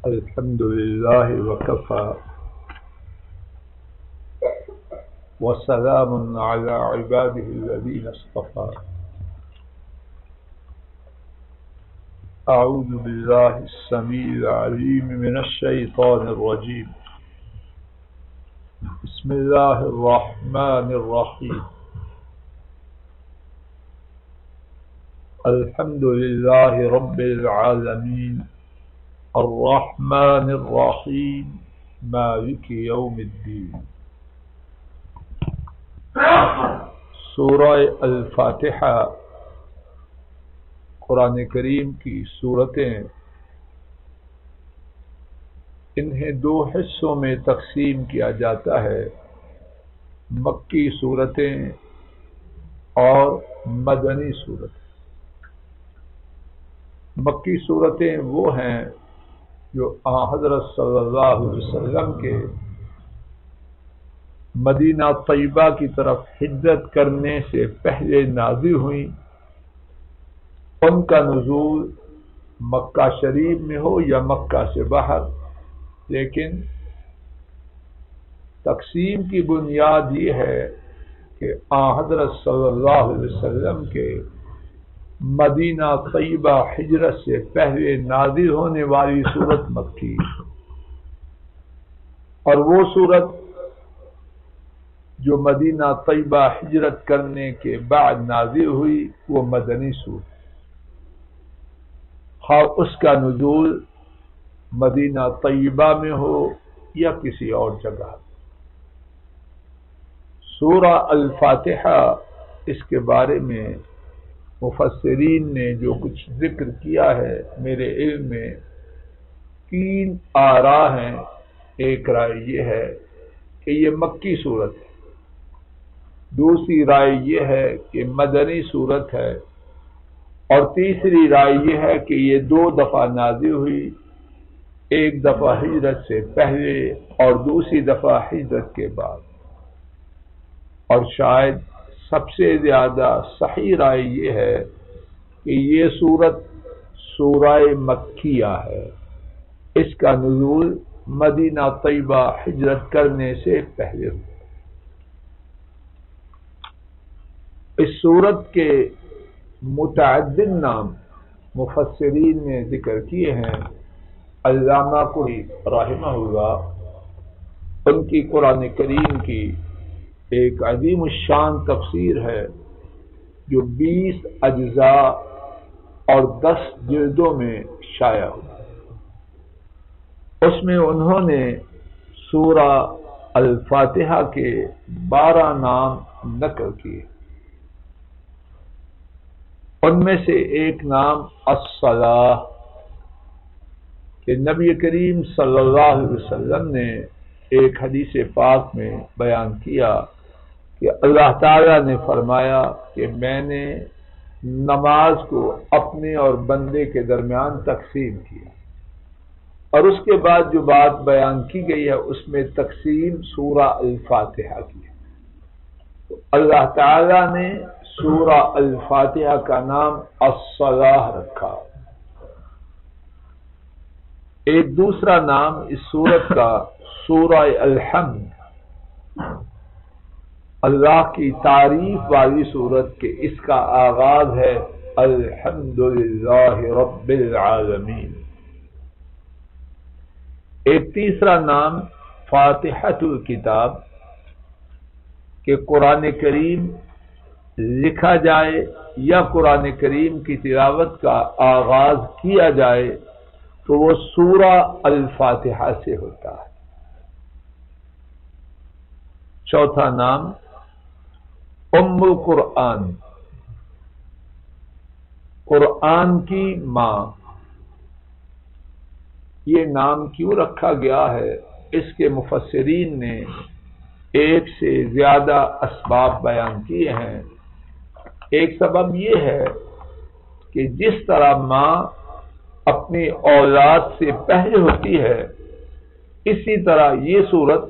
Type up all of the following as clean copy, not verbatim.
الحمد لله وكفى وسلام على عباده الذين اصطفى. أعوذ بالله السميع العليم من الشيطان الرجيم. بسم الله الرحمن الرحيم. الحمد لله رب العالمين الرحمن الرحيم مالك يوم الدين. سورہ الفاتحہ قرآن کریم کی سورتیں، انہیں دو حصوں میں تقسیم کیا جاتا ہے: مکی سورتیں اور مدنی سورتیں. مکی صورتیں وہ ہیں جو حضرت صلی اللہ علیہ وسلم کے مدینہ طیبہ کی طرف ہجرت کرنے سے پہلے نازل ہوئیں. ان کا نزول مکہ شریف میں ہو یا مکہ سے باہر، لیکن تقسیم کی بنیاد یہ ہے کہ حضرت صلی اللہ علیہ وسلم کے مدینہ طیبہ ہجرت سے پہلے نازل ہونے والی سورت مکی، اور وہ سورت جو مدینہ طیبہ ہجرت کرنے کے بعد نازل ہوئی وہ مدنی سورت، اور اس کا نزول مدینہ طیبہ میں ہو یا کسی اور جگہ. سورہ الفاتحہ، اس کے بارے میں مفسرین نے جو کچھ ذکر کیا ہے، میرے علم میں 3 آراء ہیں. ایک رائے یہ ہے کہ یہ مکی صورت ہے، دوسری رائے یہ ہے کہ مدنی صورت ہے، اور تیسری رائے یہ ہے کہ یہ 2 دفعہ نازل ہوئی، ایک دفعہ ہجرت سے پہلے اور دوسری دفعہ ہجرت کے بعد. اور شاید سب سے زیادہ صحیح رائے یہ ہے کہ یہ سورت سورہ مکیہ ہے، اس کا نزول مدینہ طیبہ ہجرت کرنے سے پہلے ہوا. اس سورت کے متعدد نام مفسرین نے ذکر کیے ہیں. علامہ قرطبی رحمہ اللہ، ان کی قرآن کریم کی ایک عظیم الشان تفسیر ہے جو 20 اجزاء اور 10 جلدوں میں شائع ہوئی. اس میں انہوں نے سورہ الفاتحہ کے 12 نام نقل کیے. ان میں سے ایک نام الصلاۃ، کہ نبی کریم صلی اللہ علیہ وسلم نے ایک حدیث پاک میں بیان کیا کہ اللہ تعالیٰ نے فرمایا کہ میں نے نماز کو اپنے اور بندے کے درمیان تقسیم کیا، اور اس کے بعد جو بات بیان کی گئی ہے اس میں تقسیم سورہ الفاتحہ کی ہے. تو اللہ تعالیٰ نے سورہ الفاتحہ کا نام الصلاۃ رکھا. ایک دوسرا نام اس سورت کا سورہ الحمد، اللہ کی تعریف والی سورت کے اس کا آغاز ہے الحمدللہ رب العالمین. ایک تیسرا نام فاتحۃ الکتاب، کہ قرآن کریم لکھا جائے یا قرآن کریم کی تلاوت کا آغاز کیا جائے تو وہ سورہ الفاتحہ سے ہوتا ہے. چوتھا نام ام القرآن، قرآن کی ماں. یہ نام کیوں رکھا گیا ہے؟ اس کے مفسرین نے ایک سے زیادہ اسباب بیان کیے ہیں. ایک سبب یہ ہے کہ جس طرح ماں اپنی اولاد سے پہلے ہوتی ہے، اسی طرح یہ سورت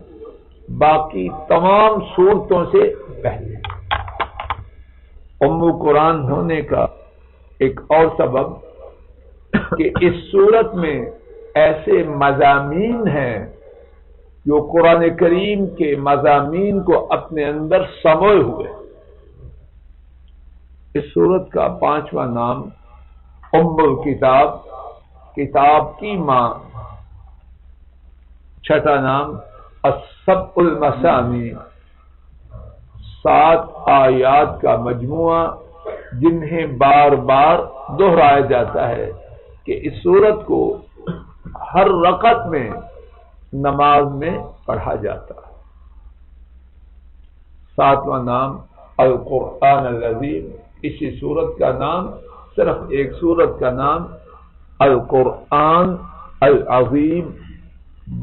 باقی تمام سورتوں سے پہلے. ام القرآن ہونے کا ایک اور سبب کہ اس سورت میں ایسے مضامین ہیں جو قرآن کریم کے مضامین کو اپنے اندر سموئے ہوئے. اس سورت کا 5واں نام ام الکتاب، کتاب کی ماں. 6واں نام السبع المثانی، 7 آیات کا مجموعہ جنہیں بار بار دہرایا جاتا ہے کہ اس سورت کو ہر رکعت میں نماز میں پڑھا جاتا ہے. 7واں نام القرآن العظیم. اسی سورت کا نام، صرف ایک سورت کا نام القرآن العظیم،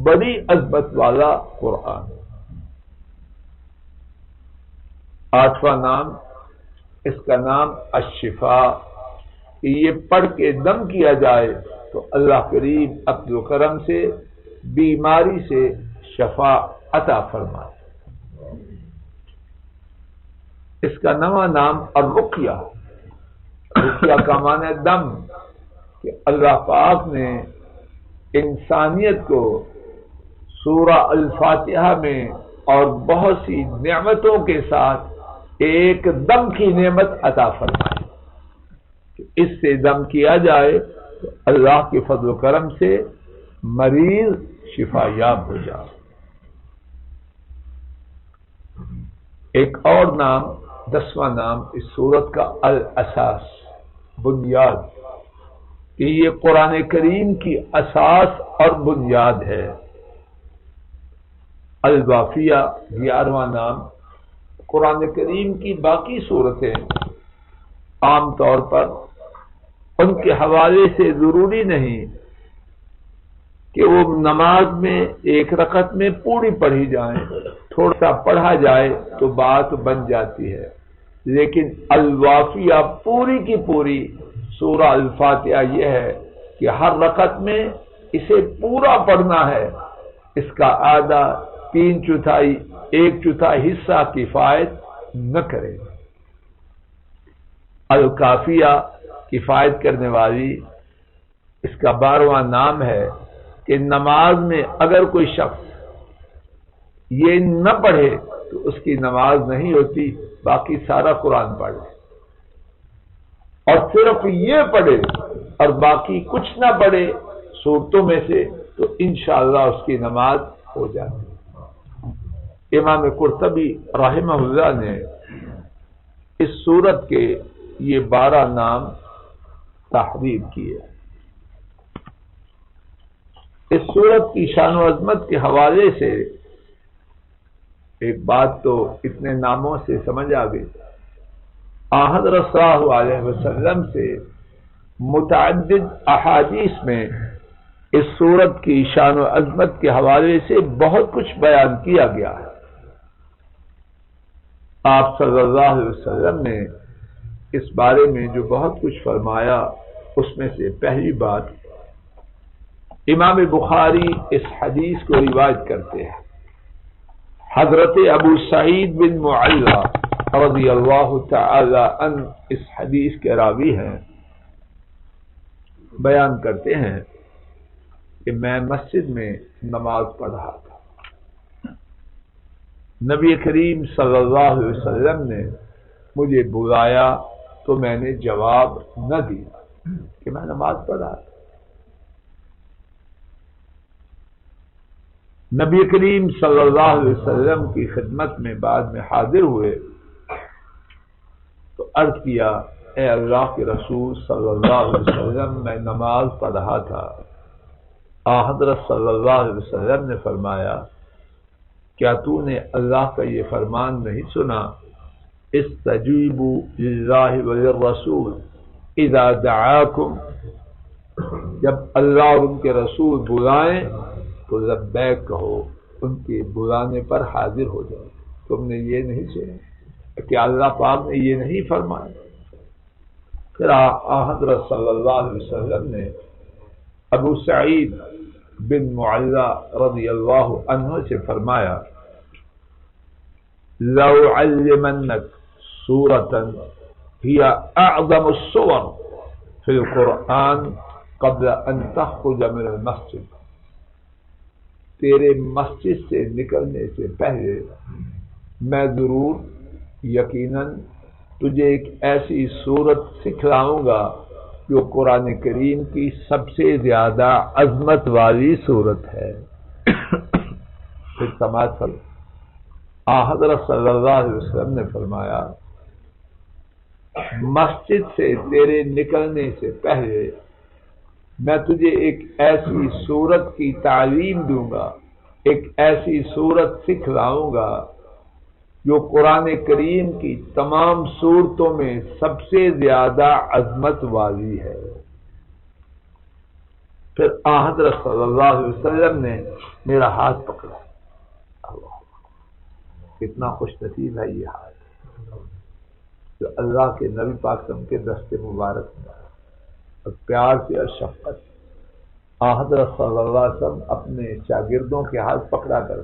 بڑی عظمت والا قرآن. 8واں نام، اس کا نام الشفا، کہ یہ پڑھ کے دم کیا جائے تو اللہ کریم اپنے کرم سے بیماری سے شفا عطا فرمائے. اس کا 9واں نام الرقیہ. رقیہ کا معنی دم، کہ اللہ پاک نے انسانیت کو سورہ الفاتحہ میں اور بہت سی نعمتوں کے ساتھ ایک دم کی نعمت عطا فرمائی کہ اس سے دم کیا جائے تو اللہ کے فضل و کرم سے مریض شفا یاب ہو جائے. ایک اور نام، 10واں نام اس سورت کا الاساس، بنیاد، کہ یہ قرآن کریم کی اساس اور بنیاد ہے. الوافیہ، 11واں نام. قرآن کریم کی باقی صورتیں عام طور پر ان کے حوالے سے ضروری نہیں کہ وہ نماز میں ایک رکعت میں پوری پڑھی جائیں، تھوڑا سا پڑھا جائے تو بات بن جاتی ہے. لیکن الوافیہ پوری کی پوری سورہ الفاتحہ یہ ہے کہ ہر رکعت میں اسے پورا پڑھنا ہے. اس کا آدھا، 3/4، 1/4 حصہ کفایت نہ کرے. الکافیہ، کفایت کرنے والی. اس کا 12واں نام ہے کہ نماز میں اگر کوئی شخص یہ نہ پڑھے تو اس کی نماز نہیں ہوتی، باقی سارا قرآن پڑھ لے. اور صرف یہ پڑھے اور باقی کچھ نہ پڑھے صورتوں میں سے تو انشاءاللہ اس کی نماز ہو جاتی. امام قرطبی رحمہ اللہ نے اس سورت کے یہ 12 نام تحریر کیے. اس سورت کی شان و عظمت کے حوالے سے ایک بات تو اتنے ناموں سے سمجھ آ گئی. حضرت صلی اللہ علیہ وسلم سے متعدد احادیث میں اس سورت کی شان و عظمت کے حوالے سے بہت کچھ بیان کیا گیا ہے. آپ صلی اللہ علیہ وسلم نے اس بارے میں جو بہت کچھ فرمایا، اس میں سے پہلی بات، امام بخاری اس حدیث کو روایت کرتے ہیں. حضرت ابو سعید بن معلّہ رضی اللہ تعالی عنہ اس حدیث کے راوی ہیں. بیان کرتے ہیں کہ میں مسجد میں نماز پڑھ رہا تھا. نبی کریم صلی اللہ علیہ وسلم نے مجھے بلایا تو میں نے جواب نہ دیا کہ میں نماز پڑھ رہا تھا. نبی کریم صلی اللہ علیہ وسلم کی خدمت میں بعد میں حاضر ہوئے تو عرض کیا، اے اللہ کے رسول صلی اللہ علیہ وسلم، میں نماز پڑھ رہا تھا. حضرت صلی اللہ علیہ وسلم نے فرمایا، کیا تو نے اللہ کا یہ فرمان نہیں سنا، استجیبوا للہ وللرسول اذا دعاکم، جب اللہ اور ان کے رسول بلائیں تو لبیک کہو، ان کے بلانے پر حاضر ہو جاؤ. تم نے یہ نہیں سنا کہ اللہ پاک نے یہ نہیں فرمایا؟ پھر حضرت صلی اللہ علیہ وسلم نے ابو سعید بن معلّہ رضی اللہ عنہ سے فرمایا، لو علمنک سورة هي اعظم السور فی القرآن قبل ان تخرج من المسجد، تیرے مسجد سے نکلنے سے پہلے میں ضرور یقیناً تجھے ایک ایسی صورت سکھلاؤں گا جو قرآن کریم کی سب سے زیادہ عظمت والی صورت ہے۔ پھر سماعت فرما، حضرت صلی اللہ علیہ وسلم نے فرمایا مسجد سے تیرے نکلنے سے پہلے میں تجھے ایک ایسی صورت کی تعلیم دوں گا، ایک ایسی صورت سکھلاؤں گا جو قرآن کریم کی تمام صورتوں میں سب سے زیادہ عظمت والی ہے۔ پھر حضرت صلی اللہ علیہ وسلم نے میرا ہاتھ پکڑا، کتنا خوش نصیب ہے یہ ہاتھ جو اللہ کے نبی پاک صلی اللہ علیہ وسلم کے دست مبارک میں اور پیار سے اور شفقت حضرت صلی اللہ علیہ وسلم اپنے شاگردوں کے ہاتھ پکڑا کر،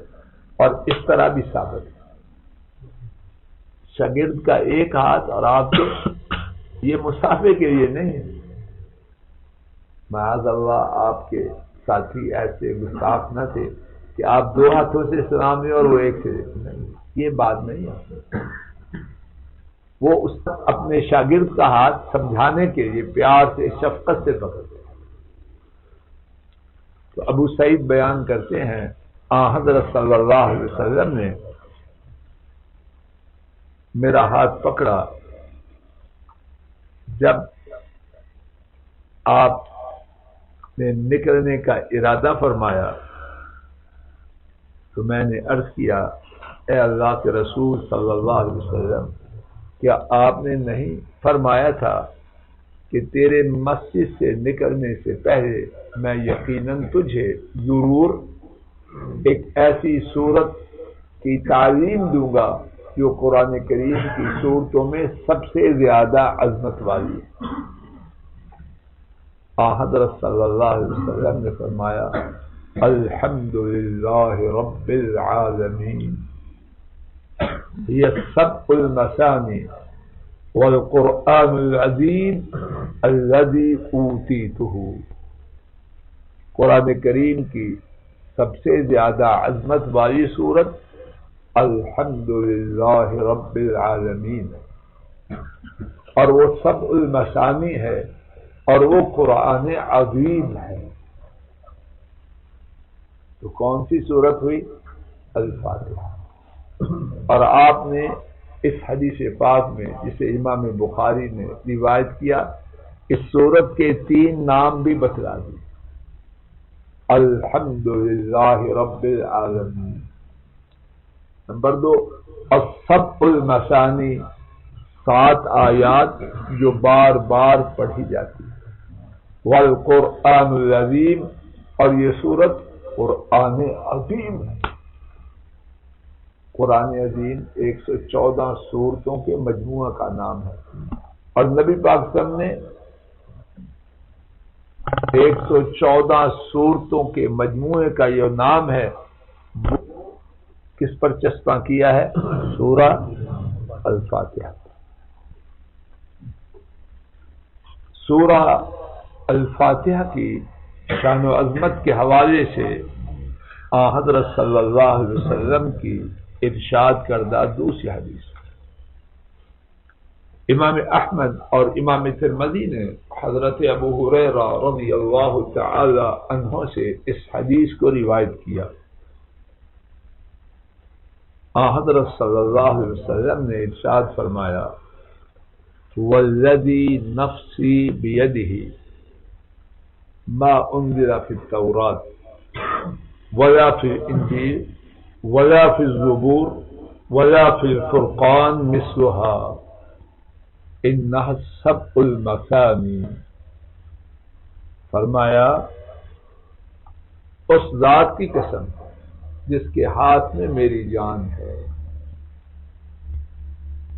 اور اس طرح بھی ثابت شاگرد کا ایک ہاتھ اور آپ کے، یہ مسافے کے لیے نہیں ہے۔ معاذ اللہ آپ کے ساتھی ایسے گستاخ نہ تھے کہ آپ دو ہاتھوں سے سلام لیں اور وہ ایک سے نہیں، یہ بات نہیں ہے۔ وہ اس اپنے شاگرد کا ہاتھ سمجھانے کے لیے پیار سے شفقت سے پکڑتے۔ تو ابو سعید بیان کرتے ہیں حضرت صلی اللہ علیہ وسلم نے میرا ہاتھ پکڑا جب آپ نے نکلنے کا ارادہ فرمایا، تو میں نے عرض کیا اے اللہ کے رسول صلی اللہ علیہ وسلم، کیا آپ نے نہیں فرمایا تھا کہ تیرے مسجد سے نکلنے سے پہلے میں یقیناً تجھے ضرور ایک ایسی صورت کی تعلیم دوں گا جو قرآن کریم کی صورتوں میں سب سے زیادہ عظمت والی ہے؟ حضرت صلی اللہ علیہ وسلم نے فرمایا الحمدللہ رب العالمین یہ سب المثانی والقرآن العظیم الذی اوتیتہ، قرآن کریم کی سب سے زیادہ عظمت والی صورت الحمدللہ رب العالمین، اور وہ سب المثانی ہے، اور وہ قرآن عظیم ہے۔ تو کون سی صورت ہوئی؟ الفاتحہ۔ اور آپ نے اس حدیث پاک میں جسے امام بخاری نے روایت کیا، اس صورت کے 3 نام بھی بتلا دیے، الحمدللہ رب العالمین، نمبر 2 السبع المثانی، 7 آیات جو بار بار پڑھی جاتی ہے، والقرآن العظیم، اور یہ صورت قرآن عظیم ہے۔ قرآن عظیم 114 صورتوں کے مجموعہ کا نام ہے، اور نبی پاک صلی اللہ علیہ وسلم نے 114 صورتوں کے مجموعے کا یہ نام ہے، وہ کس پر چسپاں کیا ہے؟ سورہ الفاتحہ۔ سورہ الفاتحہ کی شان و عظمت کے حوالے سے حضرت صلی اللہ علیہ وسلم کی ارشاد کردہ دوسری حدیث، امام احمد اور امام ترمذی نے حضرت ابو ہریرہ رضی اللہ تعالی عنہ سے اس حدیث کو روایت کیا۔ حضرت صلی اللہ علیہ وسلم نے ارشاد فرمایا والذی نفسی بیدہ ما انزل فی التوراۃ ولا فی الانجیل ولا فی الزبور ولا فی الفرقان مثلها انہا سبع المثانی، فرمایا اس ذات کی قسم جس کے ہاتھ میں میری جان ہے،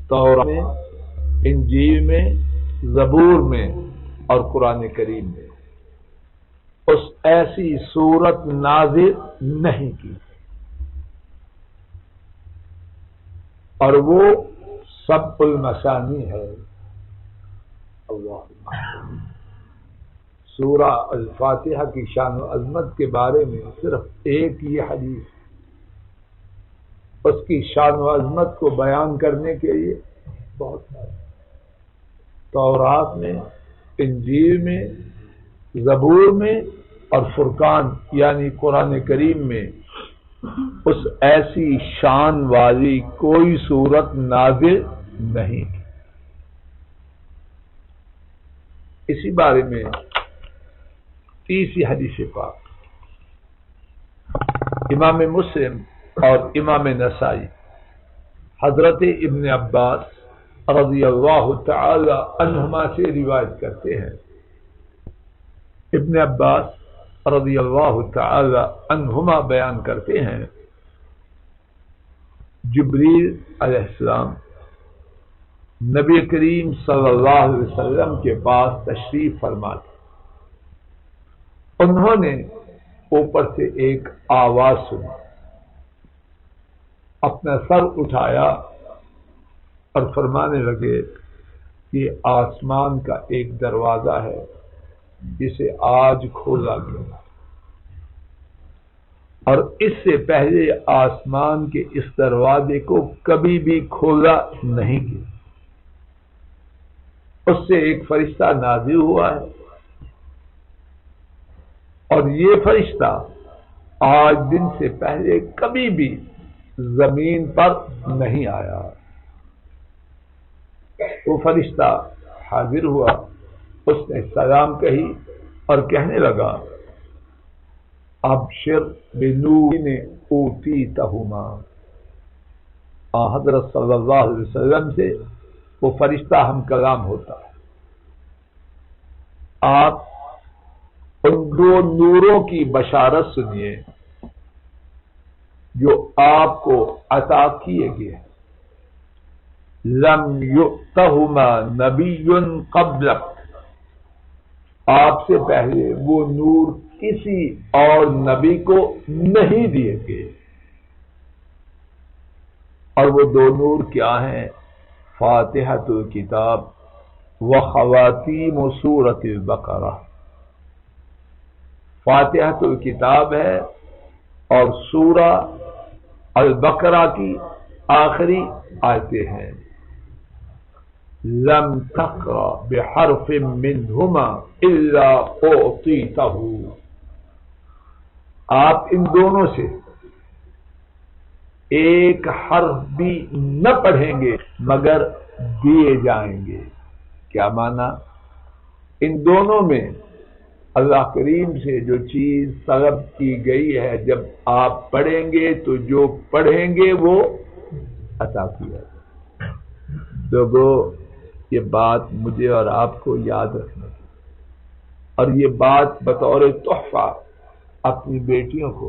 تورات میں، انجیل میں، زبور میں اور قرآن کریم میں اس ایسی صورت نازل نہیں کی، اور وہ سبع المثانی ہے۔ اللہ سورہ الفاتحہ کی شان و عظمت کے بارے میں صرف ایک یہ حدیث، اس کی شان و عظمت کو بیان کرنے کے لیے بہت سارے تورات میں، انجیل میں، زبور میں اور فرقان یعنی قرآن کریم میں اس ایسی شان والی کوئی صورت نازل نہیں۔ اسی بارے میں تیسری حدیث پاک امام مسلم اور امام نسائی حضرت ابن عباس رضی اللہ تعالی عنہما سے روایت کرتے ہیں۔ ابن عباس رضی اللہ تعالی عنہما بیان کرتے ہیں، جبریل علیہ السلام نبی کریم صلی اللہ علیہ وسلم کے پاس تشریف فرما تھے۔ انہوں نے اوپر سے ایک آواز سنی، اپنا سر اٹھایا اور فرمانے لگے کہ آسمان کا ایک دروازہ ہے جسے آج کھولا گیا، اور اس سے پہلے آسمان کے اس دروازے کو کبھی بھی کھولا نہیں گیا۔ اس سے ایک فرشتہ نازل ہوا ہے، اور یہ فرشتہ آج دن سے پہلے کبھی بھی زمین پر نہیں آیا۔ وہ فرشتہ حاضر ہوا، اس نے سلام کہی اور کہنے لگا، ابشر بنور اوتیتہما۔ حضرت صلی اللہ علیہ وسلم سے وہ فرشتہ ہم کلام ہوتا ہے، آپ ان دو نوروں کی بشارت سنیے جو آپ کو عطا کیے گئے ہیں۔ لم یؤتہما نبی قبلک، آپ سے پہلے وہ نور کسی اور نبی کو نہیں دیے گئے، اور وہ دو نور کیا ہیں؟ فاتحۃ الکتاب و خواتیم سورۃ البقرہ۔ فاتحۃ الکتاب ہے اور سورہ البقرہ کی آخری آیتیں ہیں۔ لم تقرأ بحرف منہما الا اعطیتہ، آپ ان دونوں سے ایک حرف بھی نہ پڑھیں گے مگر دیے جائیں گے۔ کیا معنی؟ ان دونوں میں اللہ کریم سے جو چیز طلب کی گئی ہے، جب آپ پڑھیں گے تو جو پڑھیں گے وہ عطا کیا جائے۔ لوگوں، یہ بات مجھے اور آپ کو یاد رکھنا ہے، اور یہ بات بطور تحفہ اپنی بیٹیوں کو،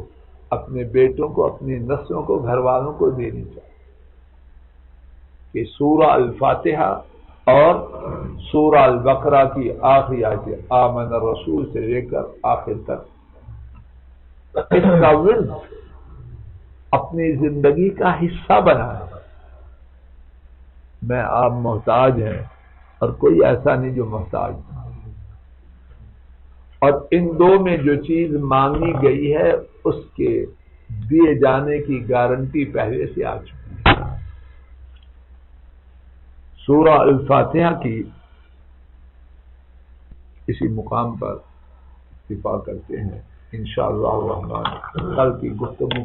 اپنے بیٹوں کو، اپنی نسلوں کو، گھر والوں کو دینی چاہیے کہ سورہ الفاتحہ اور سورہ البقرہ کی آخری آیتیں آمن الرسول سے لے کر آخر تک اس کا ورد اپنی زندگی کا حصہ بنائیں۔ میں آپ محتاج ہیں اور کوئی ایسا نہیں جو محتاج نہیں، اور ان دو میں جو چیز مانگی گئی ہے اس کے دیے جانے کی گارنٹی پہلے سے آ چکی ہے۔ سورہ الفاتحہ کی اسی مقام پر اتفاق کرتے ہیں، انشاءاللہ الرحمن کل کی گفتگو